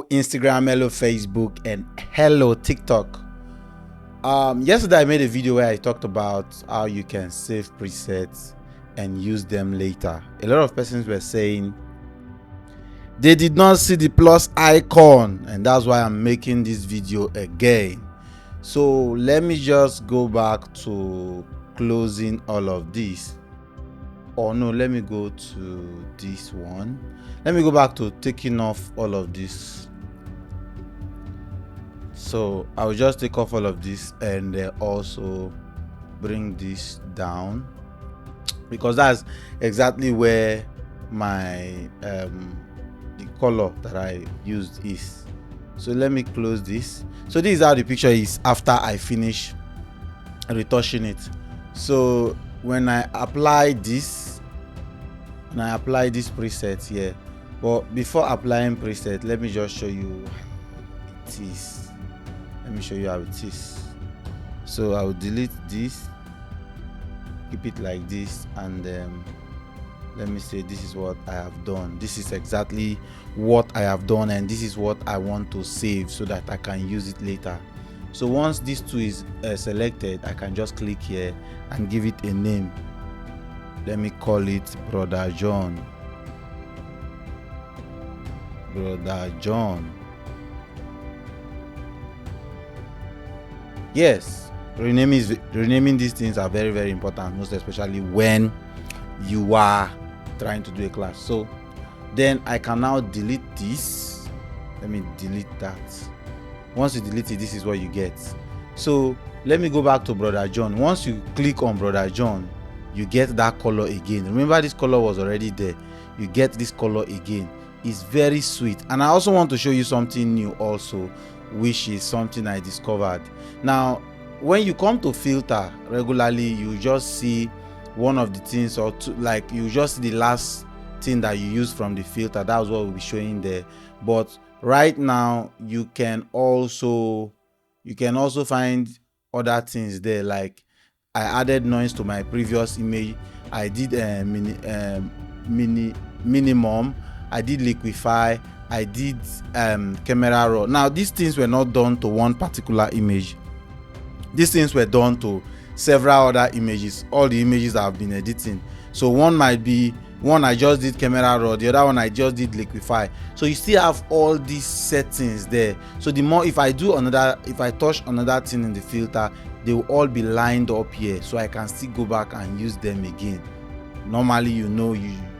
Instagram, hello Facebook, and hello TikTok. Yesterday I made a video where I talked about how you can save presets and use them later. A lot of persons were saying they did not see the plus icon, and that's why I'm making this video again. So let me just go back to closing all of this. Or no, let me go to this one. Let me go back to taking off all of this. So I'll just take off all of this and also bring this down, because that's exactly where my the color that I used is. So let me close this. So this is how the picture is after I finish retouching it. So when I apply this preset here, but before applying preset, let me just show you how it is. Let me show you how it is. So I will delete this, keep it like this, and let me say this is what I have done. This is exactly what I have done, and this is what I want to save so that I can use it later. So once this two is selected, I can just click here and give it a name. Let me call it Brother John. Brother John. Yes, renaming these things are very, very important, most especially when you are trying to do a class. So then I can now delete this. Let me delete that. Once you delete it, this is what you get. So let me go back to Brother John. Once you click on Brother John, you get that color again. Remember, this color was already there. You get this color again. It's very sweet. And I also want to show you something new also, which is something I discovered. Now, when you come to filter regularly, you just see one of the things, or two, like you just see the last thing that you use from the filter. That's what we'll be showing there. But right now you can also find other things there. Like I added noise to my previous image. I did minimum. I did liquify. I did camera raw. Now these things were not done to one particular image. These things were done to several other images. All the images I've been editing. So one might be one I just did camera raw, the other one I just did liquify. So you still have all these settings there. So the more, if I touch another thing in the filter, they will all be lined up here, so I can still go back and use them again. Normally, you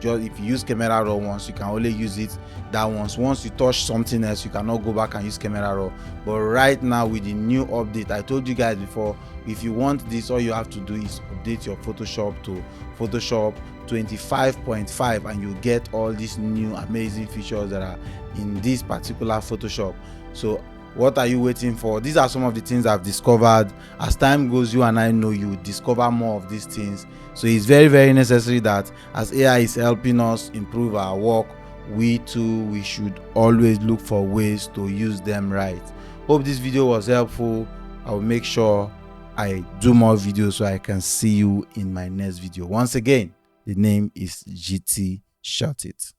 just, if you use camera raw once, you can only use it that once. Once you touch something else, you cannot go back and use camera raw. But right now with the new update, I told you guys before, if you want this, all you have to do is update your Photoshop to Photoshop 25.5 and you get all these new amazing features that are in this particular Photoshop. So what are you waiting for? These are some of the things I've discovered. As time goes, you and I know you discover more of these things. So it's very, very necessary that as AI is helping us improve our work, we should always look for ways to use them right. Hope this video was helpful. I will make sure I do more videos so I can see you in my next video. Once again, the name is Geetee. Shout it.